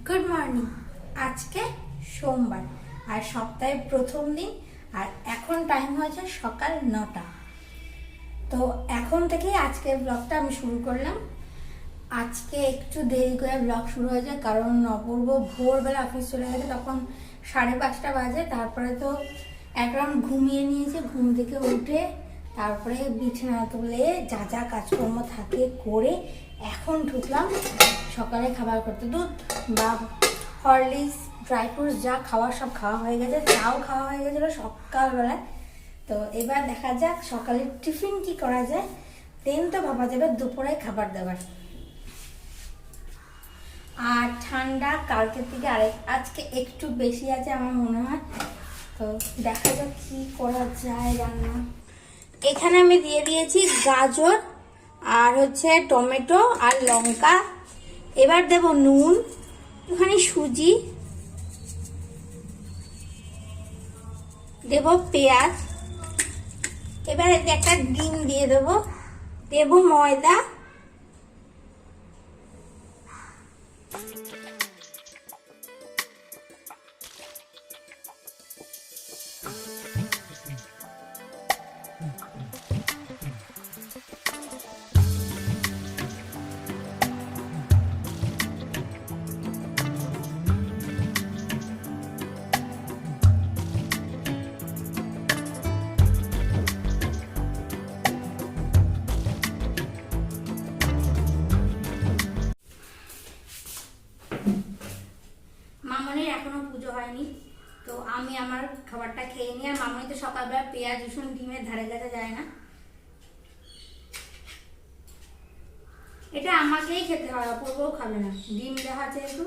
Good morning. আজকে সোমবার আর সপ্তাহের প্রথম দিন, আর এখন টাইম হয়েছে সকাল 9টা। তো এখন থেকেই আজকের ব্লগটা আমি শুরু করলাম। আজকে একটু দেরি করে ব্লগ শুরু হয়েছে, কারণ অপূর্ব ভোরবেলা অফিস চলে গেছে, তখন 5:30 বাজে। তারপরে তো এক রাউন্ড ঘুমিয়ে নিয়েছে, ঘুম থেকে উঠে তারপরে বিছানা তুলে যা যা কাজকর্ম থাকে করে এখন ঢুকলাম সকালে খাবার করতে। দুধ বা হরলিক্স, ড্রাই ফ্রুটস যা খাওয়ার সব খাওয়া হয়ে গেছে, চাও খাওয়া হয়ে গেছিলো সকালবেলায়। তো এবার দেখা যাক সকালের টিফিন কি করা যায়, দেন তো ভাবা যাবে দুপুরে খাবার দাবার। আর ঠান্ডা কালকের থেকে আজকে একটু বেশি আছে আমার মনে হয়। তো দেখা যাক কি করা যায় রান্না। এখানে আমি দিয়ে দিয়েছি গাজর আর হচ্ছে টমেটো আর লঙ্কা। এবার দেব নুন, ওখানে সুজি দেব, পেঁয়াজ। এবার একটা ডিম দিয়ে দেব, দেব ময়দা, মামনির এখনো পুজো হয়নি, তো আমি আমার খাবারটা খেয়ে নিই। আর মামনি তো সকালবেলা পেঁয়াজ রসুন ডিমের ধারে কাছে যায় না, এটা আমাকেই খেতে হয়, অপূর্বও খাবে না, ডিম দেওয়া যেহেতু।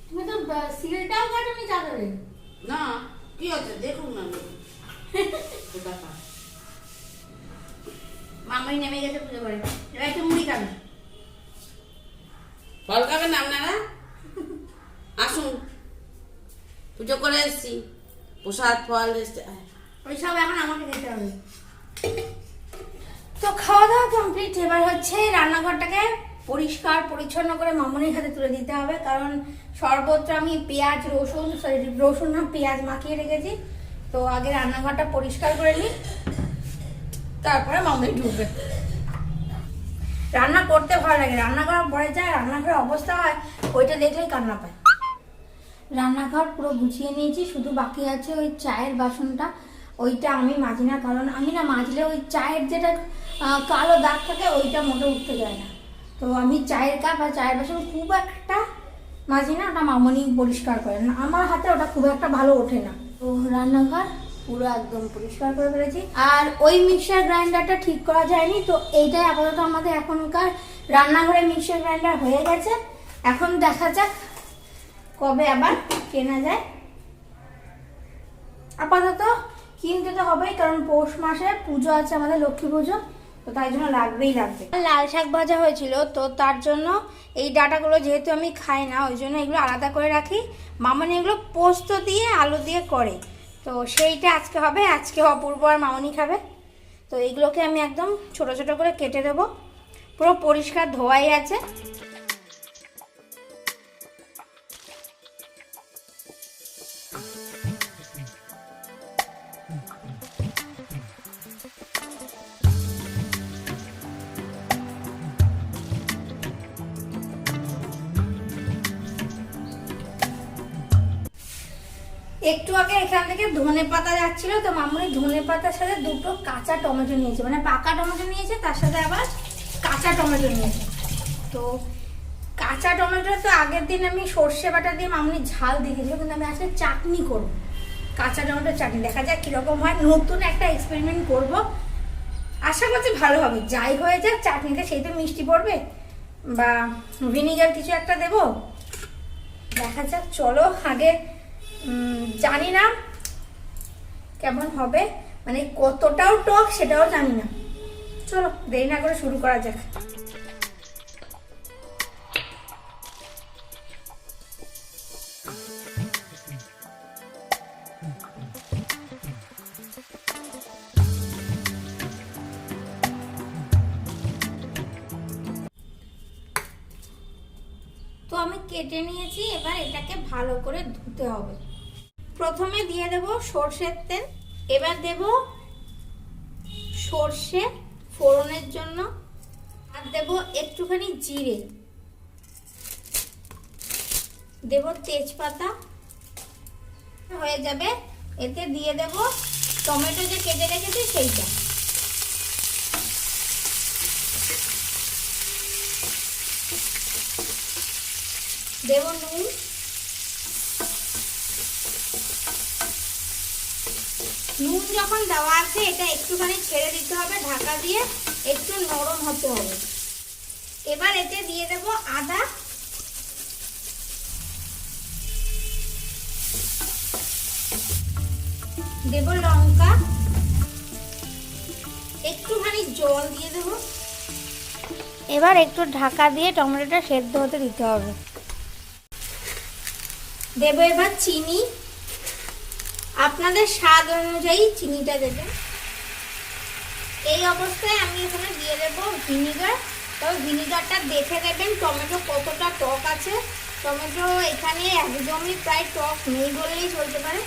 তুমি তো সিলটাও কাটোনি চাদরে। না কি আছে দেখুন না মামাই নেমে গেছে পুজো করে, এবার একটু মুড়ি খাবে। ফল খাবেন না আপনারা? আসুন, পুজো করে এসছি, প্রসাদ ফল এসছে। ওই সব এখন আমাকে খেতে হবে। তো খাওয়া দাওয়া কমপ্লিট। এবার হচ্ছে রান্নাঘরটাকে পরিষ্কার পরিচ্ছন্ন করে মামনির হাতে তুলে দিতে হবে, কারণ সর্বত্র আমি রসুন না পেঁয়াজ মাখিয়ে রেখেছি। তো আগে রান্নাঘরটা পরিষ্কার করে নিই, তারপরে মামনি ঢুকবে। রান্না করতে ভালো লাগে, রান্নাঘর পরে যায় রান্নাঘরের অবস্থা হয় ওইটা দেখলেই কান্না পায়। রান্নাঘর পুরো গুছিয়ে নিয়েছি, শুধু বাকি আছে ওই চায়ের বাসনটা, ওইটা আমি মাজি না, কারণ আমি না মাজলে ওই চায়ের যেটা কালো দাগ থাকে ওইটা মোটে উঠতে যায় না। তো আমি চায়ের কাপ আর চায়ের বাসন খুব একটা মাজি না, ওটা মামনি পরিষ্কার করে না, আমার হাতে ওটা খুব একটা ভালো ওঠে না। তো রান্নাঘর পুরো একদম পরিষ্কার করে ফেলেছি। আর ওই মিক্সার গ্রাইন্ডারটা ঠিক করা যায়নি, তো এইটাই আপাতত আমাদের এখনকার রান্নাঘরে মিক্সার গ্রাইন্ডার হয়ে গেছে। এখন দেখা যাক কবে আবার কেনা যায়। আপাতত কিনতে তো হবেই, কারণ পৌষ মাসে পুজো আছে আমাদের, লক্ষ্মী পুজো, তো তাই জন্য লাগবে। লাল শাক ভাজা হয়েছিল, তো তার জন্য এই ডাঁটাগুলো যেহেতু আমি খাই না, ওই জন্য এগুলো আলাদা করে রাখি। মামনি এগুলো পোস্ত দিয়ে আলু দিয়ে করে, তো সেইটা আজকে হবে। আজকে অপূর্ব আর মামনি খাবে। তো এইগুলোকে আমি একদম ছোট ছোট করে কেটে দেবো, পুরো পরিষ্কার ধোয়াই আছে। একটু আগে এখান থেকে ধনে পাতা যাচ্ছিল, তো মামনি ধনে পাতার সাথে দুটো কাঁচা টমেটো নিয়েছে, মানে পাকা টমেটো নিয়েছে, তার সাথে আবার কাঁচা টমেটো নিয়েছে। তো কাঁচা টমেটো তো আগের দিন আমি সর্ষে বাটা দিয়ে মামনি ঝাল দিয়ে দিয়েছিল, কিন্তু আমি আজকে চাটনি করবো, কাঁচা টমেটোর চাটনি। দেখা যাক কিরকম হয়, নতুন একটা এক্সপেরিমেন্ট করব, আশা করছি ভালো হবে। যাই হয়ে যাক, চাটনিতে সেই তো মিষ্টি পড়বে বা ভিনিগার কিছু একটা দেবো, দেখা যাক। চলো আগে জানি না কেমন হবে, মানে কতটাও টক সেটাও জানি না। চলো দেরি না করে শুরু করা যাক। আমি কেটে নিয়েছি, এবার এটাকে ভালো করে ধুতে হবে। প্রথমে দিয়ে দেব সর্ষের তেল, এবার দেব সর্ষে ফোড়নের জন্য, আর দেব একটুখানি জিরে, দেব তেজপাতা, হয়ে যাবে। এতে দিয়ে দেব টমেটো যে কেটে রেখেছি সেইটা, দেব নুন, নুন যখন দেওয়া আছে এটা একটুখানি ছেড়ে দিতে হবে, ঢাকা দিয়ে একটু নরম হতে হবে। এবার এতে দিয়ে দেব আদা, দেব লঙ্কা, একটুখানি জল দিয়ে দেব। এবার একটু ঢাকা দিয়ে টমেটোটা সেদ্ধ হতে দিতে হবে। দেব এবার চিনি, আপনাদের স্বাদ অনুযায়ী চিনিটা দেবেন। এই অবস্থায় আমি এখানে দিয়ে দেব ভিনিগার, তবে ভিনিগারটা দেখে দেবেন টমেটো কতটা টক আছে। টমেটো এখানে একদমই প্রায় টক নেই বললেই চলতে পারে,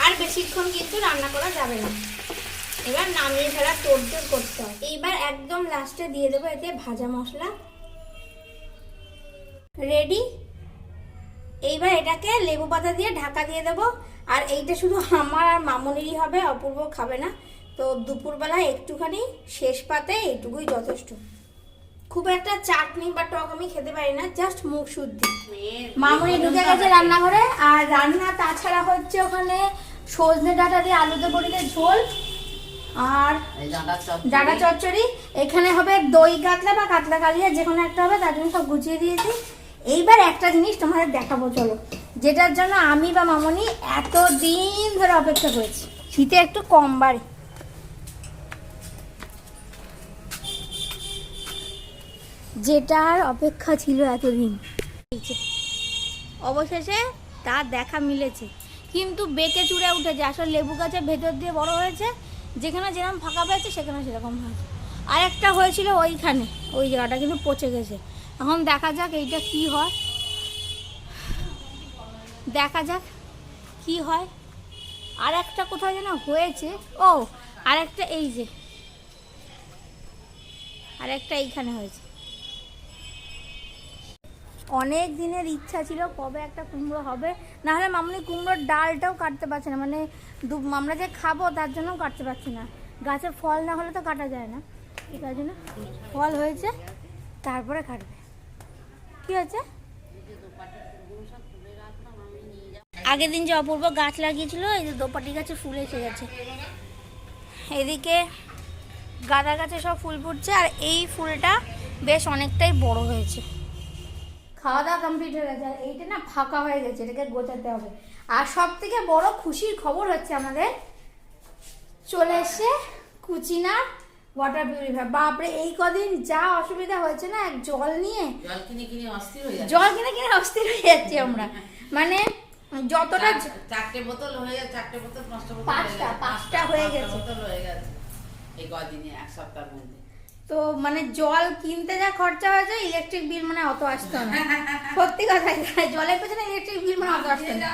আর বেশিক্ষণ কিন্তু রান্না করা যাবে না। এবার নামিয়ে ফেলা তোড়জোড় করতে হয়। এইবার একদম লাস্টে দিয়ে দেবো এতে ভাজা মশলা। রেডি। এইবার এটাকে লেবু পাতা দিয়ে ঢাকা দিয়ে দেবো। আর এইটা শুধু আমার আর মামুনিরই হবে, অপূর্ব খাবে না। তো দুপুরবেলা একটুখানি শেষ পাতে এইটুকুই যথেষ্ট। খুব একটা চাটনি বা টক আমি খেতে পারি না, জাস্ট মুখ শুদ্ধি। মামুনি ঢুকে গেছে রান্নাঘরে। আর রান্না তাছাড়া হচ্ছে ওখানে সজনে ডাঁটা দিয়ে আলুতে বড়িতে ঝোল আর ডাঁটা চচ্চড়ি। এখানে হবে দই কাতলা বা কাতলা কালিয়া, যে কোনো একটা হবে, তার জন্য সব গুছিয়ে দিয়েছি। এইবার একটা জিনিস তোমাদের দেখাবো, চলো, যেটার জন্য আমি বা মামুনি এতদিন ধরে অপেক্ষা করেছি। শীতে একটু কম বাড়ে, যেটার অপেক্ষা ছিল এতদিন, অবশেষে তার দেখা মিলেছে। কিন্তু বেঁকে চুড়ে উঠেছে, আসলে লেবু গাছের ভেতর দিয়ে বড় হয়েছে, যেখানে যেরকম ফাঁকা পেয়েছে সেখানে সেরকম হয়েছে। আর একটা হয়েছিল ওইখানে, ওই জায়গাটা কিন্তু পচে গেছে। এখন দেখা যাক এইটা কি হয়, দেখা যাক কি হয়। আর একটা কোথাও যেন হয়েছে, ও আর একটা এই যে, আর একটা এইখানে হয়েছে। অনেক দিনের ইচ্ছা ছিল কবে একটা কুমড়ো হবে, না হলে মামুনি কুমড়োর ডালটাও কাটতে পারছে না, মানে আমরা যে খাবো তার জন্যও কাটতে পারছি না। গাছে ফল না হলে তো কাটা যায় না, তার জন্য ফল হয়েছে তারপরে কাটবে। কি হয়েছে? আগের দিন যে অপূর্ব গাছ লাগিয়েছিল, এই যে দোপাটি গাছে ফুল এসে গেছে। এদিকে গাঁদা গাছে সব ফুল ফুটছে, আর এই ফুলটা বেশ অনেকটাই বড় হয়েছে। খাওয়া দাওয়া কমপ্লিট হয়ে গেছে, আর এইটা না ফাঁকা হয়ে গেছে, এটাকে গোছাতে হবে। আর সব থেকে বড় খুশির খবর হচ্ছে আমাদের চলে এসে কুচিনা ওয়াটার পিউরিফায়ার। বাপরে, এই কদিন যা অসুবিধা হয়েছে না জল নিয়ে, জল কিনে কিনে অস্থির হয়ে যাচ্ছি আমরা। মানে যতটা চারটে বোতল হয়ে গেছে, চারটে বোতল পাঁচটা হয়ে গেছে এই কদিনে, এক সপ্তাহের মধ্যে। তো মানে জল কিনতে যা খরচা হয়েছে, ইলেকট্রিক বিল মানে অত আসতো না। সত্যি কথা, জলের পেছনে ইলেকট্রিক বিল মানে অত আসতো না।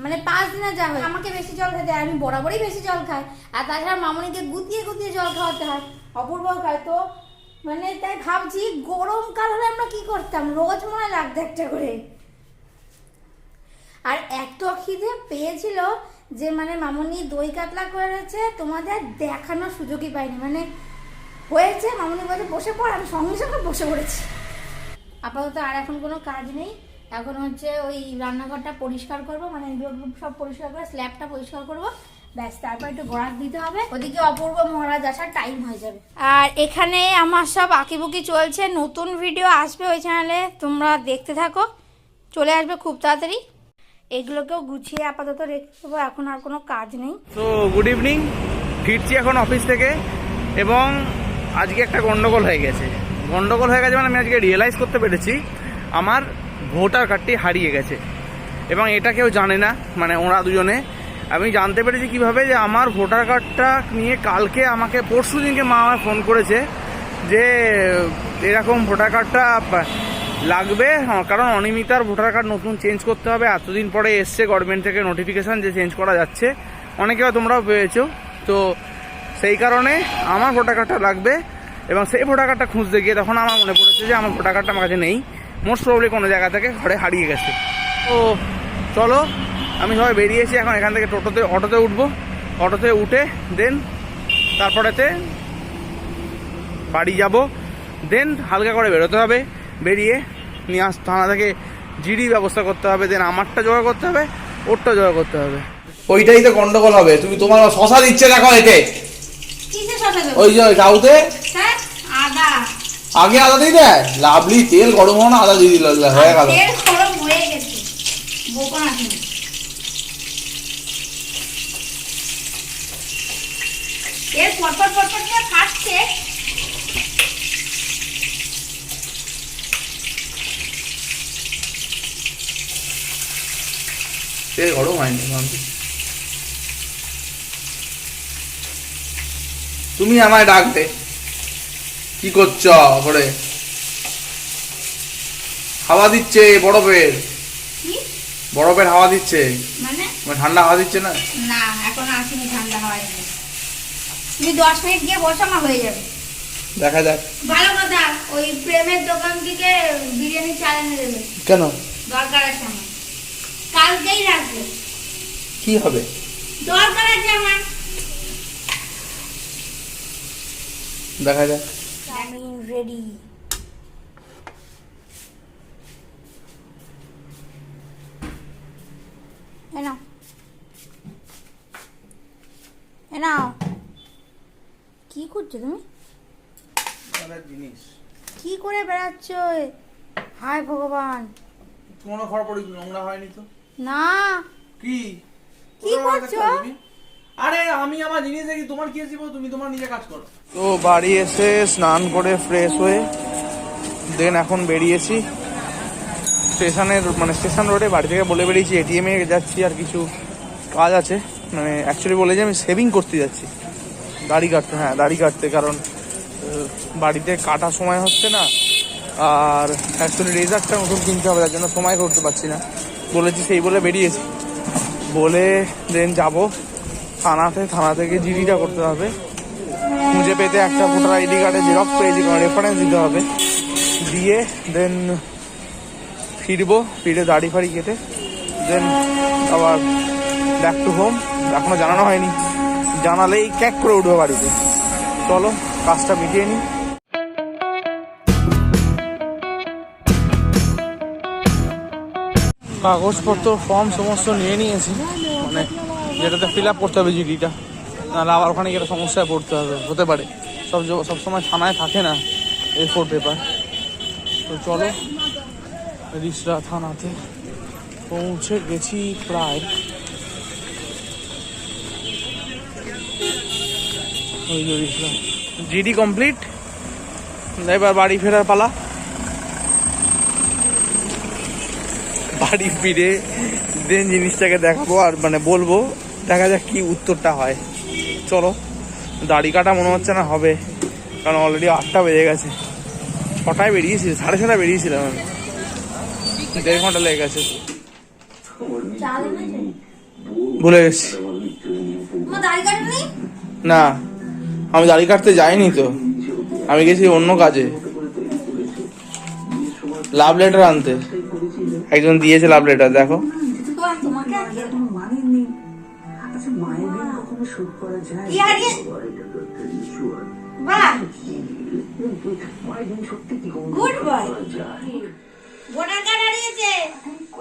মানে 5 দিনে যা হয়। আমাকে বেশি জল খেতে হয়, আমি বরাবরই বেশি জল খাই। আর তাছাড়া মামুনিকে গুতিয়ে গুতিয়ে জল খাওয়াতে হয়, অপূর্ব খায়। তো মানে তাই ভাবছি গরমকাল হলে আমরা কি করতাম, রোজ মনে লাগতো একটা করে। আর এত খিদে পেয়েছিল যে মানে মামুনি দই কাতলা করেছে, তোমাদের দেখানোর সুযোগই পাইনি। মানে হয়েছে, মামুনি বলছে বসে পড়, আমি সঙ্গে সঙ্গে বসে পড়েছি। আপাতত আর এখন কোনো কাজ নেই, এখন হচ্ছে ওই রান্নাঘরটা পরিষ্কার করব, মানে সব পরিষ্কার করে স্ল্যাবটা পরিষ্কার করব, ব্যাস। তারপর একটু গড়াক দিতে হবে, ওদিকে অপূর্ব মহারাজ আসার টাইম হয়ে যাবে। আর এখানে আমার সব আঁকিবুকি চলছে, নতুন ভিডিও আসবে ওই চ্যানেলে, তোমরা দেখতে থাকো, চলে আসবে খুব তাড়াতাড়ি। এগুলোকেও গুছিয়ে আপাতত রেখে দেবো, এখন আর কোনো কাজ নেই। তো গুড ইভিনিং, ফিরছি এখন অফিস থেকে। এবং আজকে একটা গন্ডগোল হয়ে গেছে মানে আমি আজকে রিয়েলাইজ করতে পেরেছি আমার ভোটার কার্ডটি হারিয়ে গেছে। এবং এটা কেউ জানে না, মানে ওরা দুজনে। আমি জানতে পেরেছি কিভাবে, যে আমার ভোটার কার্ডটা নিয়ে কালকে আমাকে, পরশু দিনকে মা আমায় ফোন করেছে যে এরকম ভোটার কার্ডটা লাগবে, কারণ অনিমিতার ভোটার কার্ড নতুন চেঞ্জ করতে হবে। এতদিন পরে এসছে গভর্নমেন্ট থেকে নোটিফিকেশান যে চেঞ্জ করা যাচ্ছে, অনেকে তোমরাও পেয়েছো। তো সেই কারণে আমার ভোটার কার্ডটা লাগবে, এবং সেই ভোটার কার্ডটা খুঁজতে গিয়ে তখন আমার মনে পড়েছে যে আমার ভোটার কার্ডটা আমার কাছে নেই, মোস্ট প্রবলি কোনো জায়গা থেকে ঘরে হারিয়ে গেছে। তো চলো, আমি সবাই বেরিয়েছি এখন এখান থেকে, অটোতে উঠবো। অটোতে উঠে দেন তারপরেতে বাড়ি যাব। দেন হালকা করে বেরোতে হবে, বেরিয়ে নিয়ে থানা থেকে জিডি ব্যবস্থা করতে হবে। দেন আমারটা জোগাড় করতে হবে, ওরটা জোগাড় করতে হবে। ওইটাই তো গন্ডগোল হবে। তুমি তোমার শশা দিচ্ছে দেখো এতে, কিসে শসা দেবো? ওই যে গাউতে স্যার আদা, আগে আদা দিয়ে দেয়। লাভলি তেল গরম হওয়া না, আদা দিয়ে দিল, হয়ে গেল। তেল গরম হয়ে গেছে, বোকা নাকি? তেল পটপট পটপট করে ফাটছে। তেল গরম হয়নি মানছি। তুমি আমায় ডাকতে কি করছ করে? হাওয়া দিচ্ছে বরফের, কি বরফের হাওয়া দিচ্ছে, মানে? ঠান্ডা হাওয়া দিচ্ছে না। না, এখন আসেনি ঠান্ডা হয় না। তুমি 10 মিনিট গিয়ে বসো, আমার হয়ে যাবে। দেখা যাক। ভালো কথা, ওই প্রেমের দোকান থেকে বিরিয়ানি চাল এনে দেবে। কেন? দরকার আছে আমার, কালকেই রাখবো। কি হবে? দরকার আছে আমার। দেখা যাক। আমি রেডি। এনাও এনাও। কি করছো তুমি? জিনিস কি করে বেড়াচ্ছ? হায় ভগবান, কোনো ঘর পড়ি নোংরা হয়নি তো? না। কি কি করছো? আরে আমি আমার জিনিস দেখি, তোমার কি আছে? তুমি তোমার নিজে কাজ করো। তো বাড়ি এসে স্নান করে ফ্রেশ হয়ে দেন এখন বেরিয়েছি স্টেশন রোডে। বাড়ি থেকে বলে বেরিয়েছি এটিএমে যাচ্ছি, আর কিছু কাজ আছে। মানে অ্যাকচুয়ালি বলে যে আমি সেভিং করতে যাচ্ছি, দাড়ি কাটতে। হ্যাঁ, দাড়ি কাটতে, কারণ বাড়িতে কাটার সময় হচ্ছে না। আর অ্যাকচুয়ালি রেজারটা নতুন কিনতে হবে, তার জন্য সময় করতে পারছি না। বলেছি সেই বলে বেরিয়েছি। বলে দেন যাবো থানা থেকে জিডিটা করতে হবে। খুঁজে পেতে একটা ভোটার আইডি কার্ডে জেরক্স পেয়েছি, রেফারেন্স দিতে হবে। দিয়ে দেন ফিরে দাড়ি ফাড়ি কেটে দেন আবার ব্যাক টু হোম। এখনো জানানো হয়নি, জানালেই ক্যাক করে উঠবে বাড়িতে। চলো কাজটা মিটিয়ে নিই। কাগজপত্র ফর্ম সমস্ত নিয়ে নিয়েছি, মানে যেটাতে ফিল আপ করতে হবে জিডিটা, নাহলে আবার ওখানে গিয়ে সমস্যায় পড়তে হতে পারে। সবসময় থানায় থাকে না A4 পেপার। তো চলো রিসরা থানাতে পৌঁছে গেছি প্রায়। ওই যে রিসরা জিডি কমপ্লিট, এবার বাড়ি ফেরার পালা। বাড়ি ফিরে দেন জিনিসটাকে দেখাবো, আর বলবো, দেখা যাক কি উত্তরটা হয়। চলো, দাড়ি কাটা মনে হচ্ছে না হবে, কারণ অলরেডি 8টা বেজে গেছে। 6টায় বেরিয়েছি, 6:30 বেরিয়েছিলাম আমি, 1.5 ঘন্টা লেগে গেছে। ভুলে গেছি। না, আমি দাড়ি কাটতে যাইনি তো, আমি গেছি অন্য কাজে, লাভ লেটার আনতে। একজন দিয়েছে লাভ লেটার, দেখো।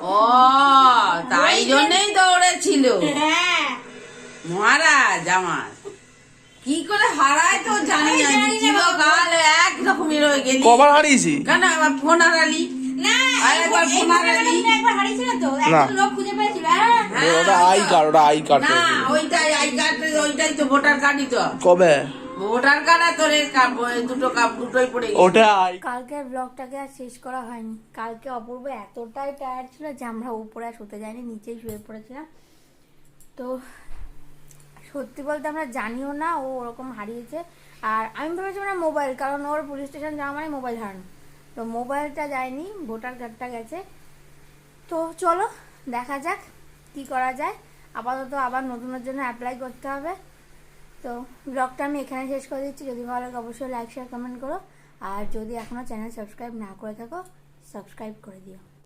ও তাই জন্যই দৌড়েছিল মহারাজ আমার। কি করে হারায় তো জানি না, চিরকাল এক রকমের হয়ে গেলি। কবার হারিয়েছি? কেন আমার ফোন হারালি? না, একবার ফোন হারালি। একবার হারিয়েছিল তো, না। একটা লোক খুঁজে পেয়েছিল। ওটা আই কার্ড। না, ওইটাই আই কার্ড, ওইটাই তো ভোটার কার্ডই তো। কবে? ভোটার কার্ড আর তোর দুটোই পড়ে গেছে। ওটা আই। কালকের ব্লগটাকে আর শেষ করা হয়নি। কালকে অপূর্ব এতটাই টায়ার্ড ছিল যে আমরা উপরে আর শুতে যাইনি, নিচেই শুয়ে পড়েছিলাম। তো সত্যি বলতে আমরা জানিও না ও ওরকম হারিয়েছে। আর আমি ভেবেছি মানে মোবাইল, কারণ ওর পুলিশ স্টেশন যাওয়া মানে মোবাইল হারানো। তো তো মোবাইলটা যায়নি, ভোটার কার্ডটা গেছে। তো চলো দেখা যাক কি করা যায়। আপাতত আবার নতুনের জন্য অ্যাপ্লাই করতে হবে। তো ব্লগটা আমি এখানে শেষ করে দিচ্ছি। যদি ভালো লাগে অবশ্যই লাইক শেয়ার কমেন্ট করো, আর যদি এখনও চ্যানেল সাবস্ক্রাইব না করে থাকো সাবস্ক্রাইব করে দিও।